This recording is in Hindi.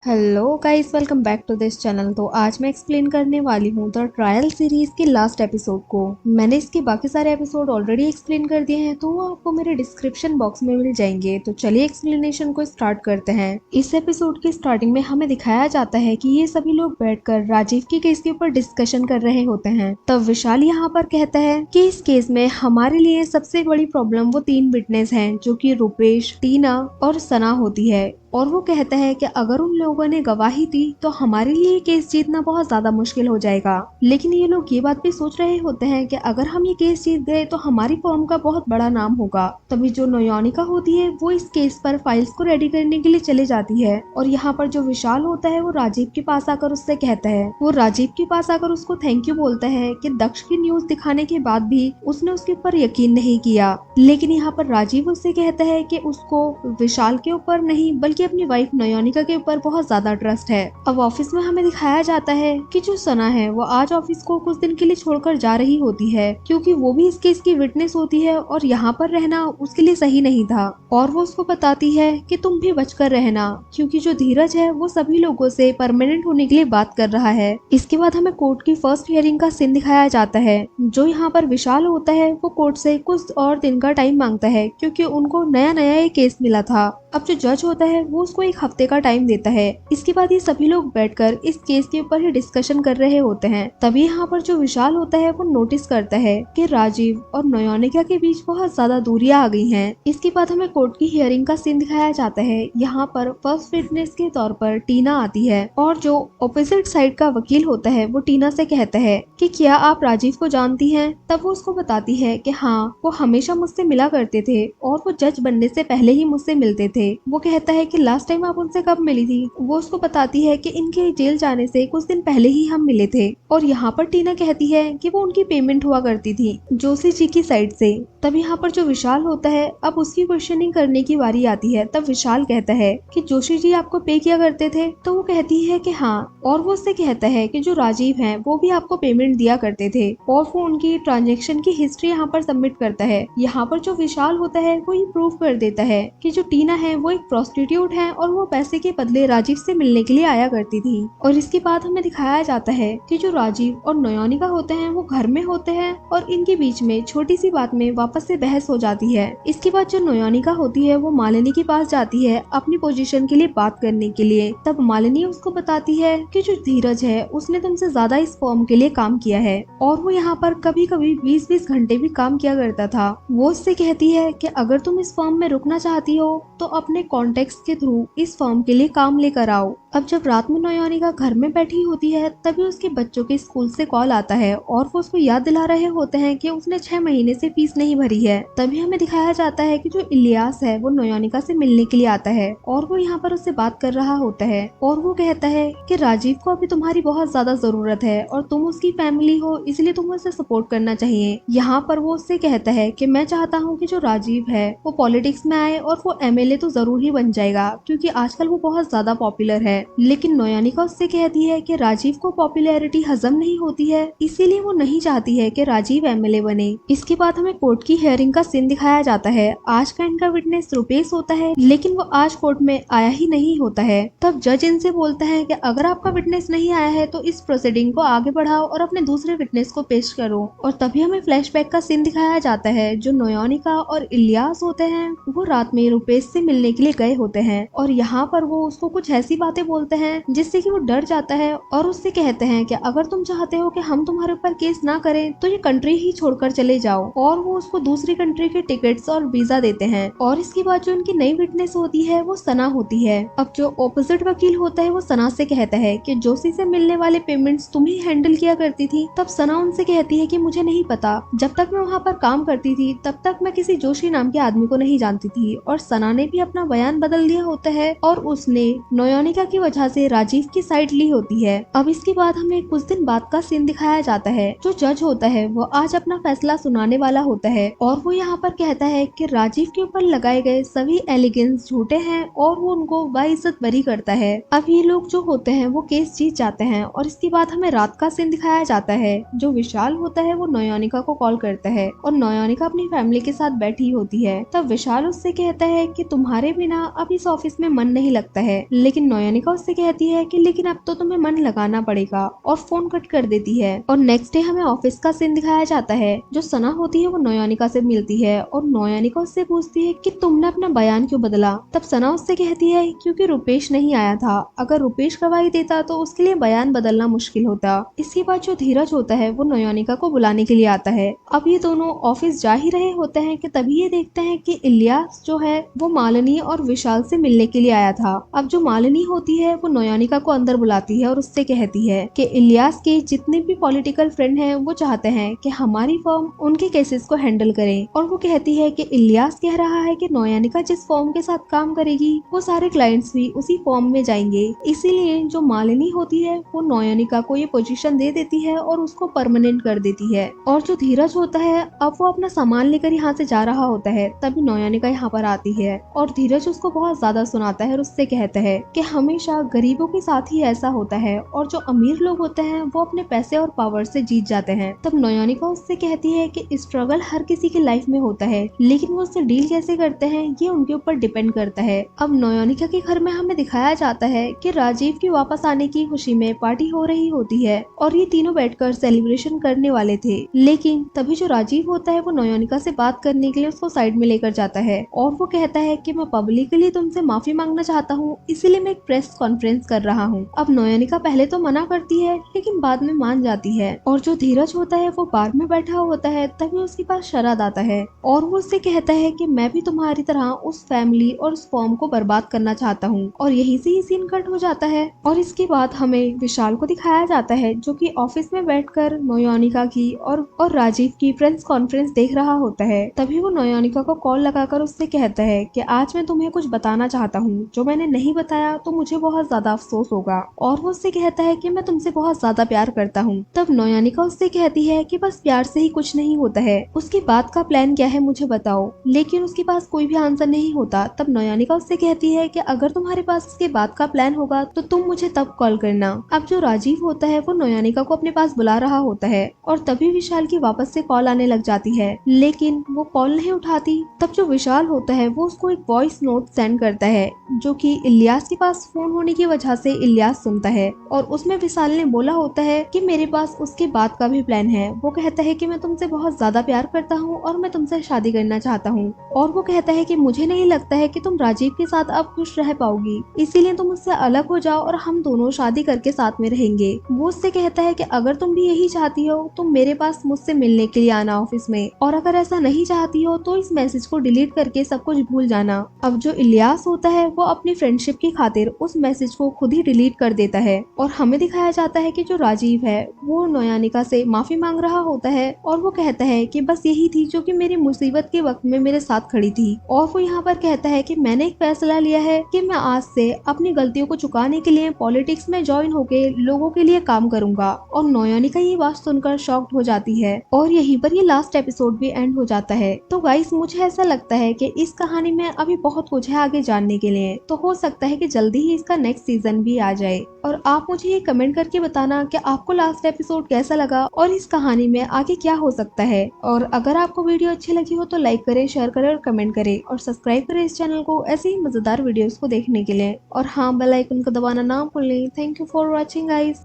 Hello guys, welcome back to this channel. तो आज मैं एक्सप्लेन करने वाली हूँ द ट्रायल सीरीज के लास्ट एपिसोड को। मैंने इसके बाकी सारे एपिसोड ऑलरेडी एक्सप्लेन कर दिए हैं, तो वो आपको मेरे डिस्क्रिप्शन बॉक्स में मिल जाएंगे। तो चलिए एक्सप्लेनेशन को स्टार्ट करते हैं। इस एपिसोड के स्टार्टिंग में हमें दिखाया जाता है कि ये सभी लोग बैठकर राजीव के केस के ऊपर डिस्कशन कर रहे होते हैं। तब विशाल यहाँ पर कहता है कि इस केस में हमारे लिए सबसे बड़ी प्रॉब्लम वो 3 विटनेस हैं, जो कि रूपेश, टीना और सना होती है। और वो कहता है कि अगर उन लोगों ने गवाही दी तो हमारे लिए केस जीतना बहुत ज्यादा मुश्किल हो जाएगा। लेकिन ये लोग ये बात भी सोच रहे होते हैं कि अगर हम ये केस जीत गए तो हमारी फर्म का बहुत बड़ा नाम होगा। तभी जो नयोनिका होती है वो इस केस पर फाइल्स को रेडी करने के लिए चले जाती है। और यहाँ पर जो विशाल होता है वो राजीव के पास आकर उससे कहता है, वो राजीव के पास आकर उसको थैंक यू बोलता है कि दक्ष की न्यूज दिखाने के बाद भी उसने उसके ऊपर यकीन नहीं किया। लेकिन यहाँ पर राजीव उससे कहता है कि उसको विशाल के ऊपर नहीं बल्कि अपनी वाइफ नयोनिका के ऊपर बहुत ज्यादा ट्रस्ट है। अब ऑफिस में हमें दिखाया जाता है कि जो सना है वो आज ऑफिस को कुछ दिन के लिए छोड़कर जा रही होती है, क्योंकि वो भी इस केस की विटनेस होती है और यहाँ पर रहना उसके लिए सही नहीं था। और वो उसको बताती है कि तुम भी बचकर रहना, क्योंकि जो धीरज है वो सभी लोगों से परमानेंट होने के लिए बात कर रहा है। इसके बाद हमें कोर्ट की फर्स्ट हियरिंग का सीन दिखाया जाता है। जो यहाँ पर विशाल होता है वो कोर्ट से कुछ और दिन का टाइम मांगता है, क्योंकि उनको नया नया ये केस मिला था। अब जो जज होता है वो उसको 1 हफ्ते का टाइम देता है। इसके बाद ये सभी लोग बैठकर इस केस के ऊपर ही डिस्कशन कर रहे होते हैं। तभी यहाँ पर जो विशाल होता है वो नोटिस करता है कि राजीव और नयोनिका के बीच बहुत ज्यादा दूरियां आ गई हैं। इसके बाद हमें कोर्ट की हियरिंग का सीन दिखाया जाता है। यहाँ पर फर्स्ट विटनेस के तौर पर टीना आती है और जो ऑपोजिट साइड का वकील होता है वो टीना से कहता है कि क्या आप राजीव को जानती हैं। तब वो उसको बताती है कि हाँ, वो हमेशा मुझसे मिला करते थे और वो जज बनने से पहले ही मुझसे मिलते थे। वो कहता है कि लास्ट टाइम आप उनसे कब मिली थी। वो उसको बताती है कि इनके जेल जाने से कुछ दिन पहले ही हम मिले थे। और यहाँ पर टीना कहती है कि वो उनकी पेमेंट हुआ करती थी जोशी जी की साइड से। तब यहाँ पर जो विशाल होता है अब उसकी क्वेश्चनिंग करने की बारी आती है। तब विशाल कहता है कि जोशी जी आपको पे किया करते थे। तो वो कहती है कि हाँ, और वो उससे कहता है कि जो राजीव हैं वो भी आपको पेमेंट दिया करते थे। और वो उनकी ट्रांजेक्शन की हिस्ट्री यहाँ पर सबमिट करता है। यहाँ पर जो विशाल होता है वो ये प्रूव कर देता है कि जो टीना है वो एक प्रोस्टिट्यूट है और वो पैसे के बदले राजीव से मिलने के लिए आया करती थी। और इसके बाद हमें दिखाया जाता है कि जो राजीव और नयोनिका होते हैं वो घर में होते हैं और इनके बीच में छोटी सी बात में वापस से बहस हो जाती है। इसके बाद जो नयोनिका होती है वो मालिनी के पास जाती है अपनी पोजीशन के लिए बात करने के लिए। तब मालिनी उसको बताती है कि जो धीरज है उसने तुमसे ज्यादा इस फॉर्म के लिए काम किया है और वो यहाँ पर कभी कभी 20-20 घंटे भी काम किया करता था। वो उससे कहती है कि अगर तुम इस फॉर्म में रुकना चाहती हो तो अपने कॉन्टेक्ट के थ्रू इस फर्म के लिए काम लेकर आओ। अब जब रात में नयोनिका घर में बैठी होती है तभी उसके बच्चों के स्कूल से कॉल आता है और वो उसको याद दिला रहे होते हैं कि उसने 6 महीने से फीस नहीं भरी है। तभी हमें दिखाया जाता है कि जो इलियास है वो नयोनिका से मिलने के लिए आता है और वो यहाँ पर उससे बात कर रहा होता है। और वो कहता है कि राजीव को अभी तुम्हारी बहुत ज्यादा जरूरत है और तुम उसकी फैमिली हो, इसलिए तुम्हें उसे सपोर्ट करना चाहिए। यहाँ पर वो उससे कहता है कि मैं चाहता हूँ कि जो राजीव है वो पॉलिटिक्स में आए और वो एमएलए तो जरूर ही बन जाएगा, क्योंकि आजकल वो बहुत ज्यादा पॉपुलर है। लेकिन नयोनिका उससे कहती है कि राजीव को पॉपुलैरिटी हजम नहीं होती है, इसीलिए वो नहीं चाहती है कि राजीव एमएलए बने। इसके बाद हमें कोर्ट की हियरिंग का सीन दिखाया जाता है। आज का इनका विटनेस रुपेश होता है, लेकिन वो आज कोर्ट में आया ही नहीं होता है। तब जज इनसे बोलता है कि अगर आपका विटनेस नहीं आया है तो इस प्रोसीडिंग को आगे बढ़ाओ और अपने दूसरे विटनेस को पेश करो। और तभी हमें फ्लैशबैक का सीन दिखाया जाता है। जो नयोनिका और इलियास होते हैं वो रात में रुपेश से मिलने के लिए गए होते हैं और यहाँ पर वो उसको कुछ ऐसी बातें बोलते हैं जिससे कि वो डर जाता है और उससे कहते हैं कि अगर तुम चाहते हो कि हम तुम्हारे ऊपर केस ना करें तो ये कंट्री ही छोड़कर चले जाओ। और वो उसको दूसरी कंट्री के टिकट्स और वीजा देते हैं। और इसके बाद जो उनकी नई विटनेस होती है वो सना होती है। अब जो ऑपोजिट वकील होता है वो सना से कहता है कि जोशी से मिलने वाले पेमेंट्स तुम ही हैंडल किया करती थी। तब सना उनसे कहती है कि मुझे नहीं पता, जब तक मैं वहाँ पर काम करती थी तब तक मैं किसी जोशी नाम के आदमी को नहीं जानती थी। और सना ने भी अपना बयान बदल दिया होता है और उसने नयोनिका की वजह से राजीव की साइड ली होती है। अब इसके बाद हमें कुछ दिन बाद का सीन दिखाया जाता है। जो जज होता है वो आज अपना फैसला सुनाने वाला होता है और वो यहाँ पर कहता है कि राजीव के ऊपर लगाए गए सभी एलिगेंस झूठे हैं और वो उनको बाइज्जत बरी करता है। अब ये लोग जो होते हैं वो केस जीत जाते हैं। और इसके बाद हमें रात का सीन दिखाया जाता है। जो विशाल होता है वो नयोनिका को कॉल करता है और नयोनिका अपनी फैमिली के साथ बैठी होती है। तब विशाल उससे कहता है कि तुम्हारे बिना अब इस ऑफिस में मन नहीं लगता है। लेकिन नयनिका उससे कहती है कि लेकिन अब तो तुम्हें मन लगाना पड़ेगा, और फोन कट कर देती है। और नेक्स्ट डे हमें ऑफिस का सीन दिखाया जाता है। जो सना होती है वो नयनिका से मिलती है और नयनिका उससे पूछती है कि तुमने अपना बयान क्यों बदला। तब सना उससे कहती है क्योंकि रुपेश नहीं आया था, अगर रुपेश गवाही देता तो उसके लिए बयान बदलना मुश्किल होता। इसके बाद जो धीरज होता है वो नयनिका को बुलाने के लिए आता है। अब ये दोनों ऑफिस जा ही रहे होते हैं कि तभी ये देखते हैं कि इलियास जो है वो मालिनी और विशाल से मिलने के लिए आया था। अब जो मालिनी होती है वो नयनिका को अंदर बुलाती है और उससे कहती है कि इलियास के जितने भी पॉलिटिकल फ्रेंड हैं वो चाहते हैं कि हमारी फर्म उनके केसेस को हैंडल करे। और वो कहती है कि इलियास कह रहा है कि नयनिका जिस फर्म के साथ काम करेगी वो सारे क्लाइंट्स भी उसी फर्म में जाएंगे। इसीलिए जो मालिनी होती है वो नयनिका को ये पोजीशन दे देती है और उसको परमानेंट कर देती है। और जो धीरज होता है अब वो अपना सामान लेकर यहाँ से जा रहा होता है, तभी नयनिका यहाँ पर आती है और धीरज उसको बहुत ज्यादा सुनाता है और उससे कहता है कि हमेशा गरीबों के साथ ही ऐसा होता है और जो अमीर लोग होते हैं वो अपने पैसे और पावर से जीत जाते हैं। तब नयनिका उससे कहती है कि स्ट्रगल हर किसी की लाइफ में होता है, लेकिन वो उससे डील कैसे करते हैं ये उनके ऊपर डिपेंड करता है। अब नयनिका के घर में हमें दिखाया जाता है कि राजीव की वापस आने की खुशी में पार्टी हो रही होती है और ये तीनों बैठकर सेलिब्रेशन करने वाले थे। लेकिन तभी जो राजीव होता है वो नयनिका से बात करने के लिए उसको साइड में लेकर जाता है और वो कहता है कि मैं पब्लिकली तुमसे माफी मांगना चाहता हूँ, इसीलिए मैं एक प्रेस कॉन्फ्रेंस कर रहा हूँ। अब नयनिका पहले तो मना करती है लेकिन बाद में मान जाती है। और जो धीरज होता है वो बार में बैठा होता है, तभी उसके पास शरद आता है और वो उससे कहता है कि मैं भी तुम्हारी तरह उस फैमिली और उस फॉर्म को बर्बाद करना चाहता हूँ। और यही से ही सीन कट हो जाता है। और इसके बाद हमें विशाल को दिखाया जाता है जो कि ऑफिस में बैठकर नयनिका की और राजीव की प्रेस कॉन्फ्रेंस देख रहा होता है। तभी वो नयनिका को कॉल लगाकर उससे कहता है कि आज मैं तुम्हें कुछ बताना चाहता हूँ, जो मैंने नहीं बताया तो मुझे बहुत ज्यादा अफसोस होगा। और वो उससे कहता है कि मैं तुमसे बहुत ज्यादा प्यार करता हूँ। तब नयनिका उससे कहती है कि बस प्यार से ही कुछ नहीं होता है, उसके बाद का प्लान क्या है मुझे बताओ। लेकिन उसके पास कोई भी आंसर नहीं होता। तब नयनिका उससे कहती है कि अगर तुम्हारे पास इसके बाद का प्लान होगा तो तुम मुझे तब कॉल करना। अब जो राजीव होता है वो नयनिका को अपने पास बुला रहा होता है और तभी विशाल की वापस से कॉल आने लग जाती है, लेकिन वो कॉल नहीं उठाती। तब जो विशाल होता है वो उसको एक वॉइस नोट सेंड करता है जो कि इलियास के पास फोन होने की वजह से इलियास सुनता है। और उसमें विशाल ने बोला होता है कि मेरे पास उसके बाद का भी प्लान है। वो कहता है कि मैं तुमसे बहुत ज्यादा प्यार करता हूँ और मैं तुमसे शादी करना चाहता हूँ। और वो कहता है कि मुझे नहीं लगता है कि तुम राजीव के साथ अब खुश रह पाओगी, इसीलिए तुम उससे अलग हो जाओ और हम दोनों शादी करके साथ में रहेंगे। वो उससे कहता है कि अगर तुम भी यही चाहती हो तो मेरे पास मुझसे मिलने के लिए आना ऑफिस में, और अगर ऐसा नहीं चाहती हो तो इस मैसेज को डिलीट करके सब कुछ भूल जाना। अब जो इलियास होता है वो अपनी फ्रेंडशिप की खातिर उस मैसेज को खुद ही डिलीट कर देता है। और हमें दिखाया जाता है कि जो राजीव है वो नयनिका से माफी मांग रहा होता है और वो कहता है कि बस यही थी जो कि मेरी मुसीबत के वक्त में मेरे साथ खड़ी थी। और वो यहाँ पर कहता है कि मैंने एक फैसला लिया है कि मैं आज से अपनी गलतियों को चुकाने के लिए पॉलिटिक्स में ज्वाइन होके लोगों के लिए काम करूंगा। और नयनिका ये बात सुनकर शॉक्ड हो जाती है और यहीं पर ये लास्ट एपिसोड भी एंड हो जाता है। तो गाइस मुझे ऐसा लगता है कि इस कहानी में अभी बहुत कुछ है आगे जानने के लिए, तो हो सकता है कि जल्दी ही इसका नेक्स्ट सीजन भी आ जाए। और आप मुझे ये कमेंट करके बताना कि आपको लास्ट एपिसोड कैसा लगा और इस कहानी में आगे क्या हो सकता है। और अगर आपको वीडियो अच्छी लगी हो तो लाइक करें, शेयर करें और कमेंट करें और सब्सक्राइब करें इस चैनल को ऐसे ही मजेदार वीडियोस को देखने के लिए। और हाँ, बेल आइकन को दबाना ना भूलें। Thank you for watching guys.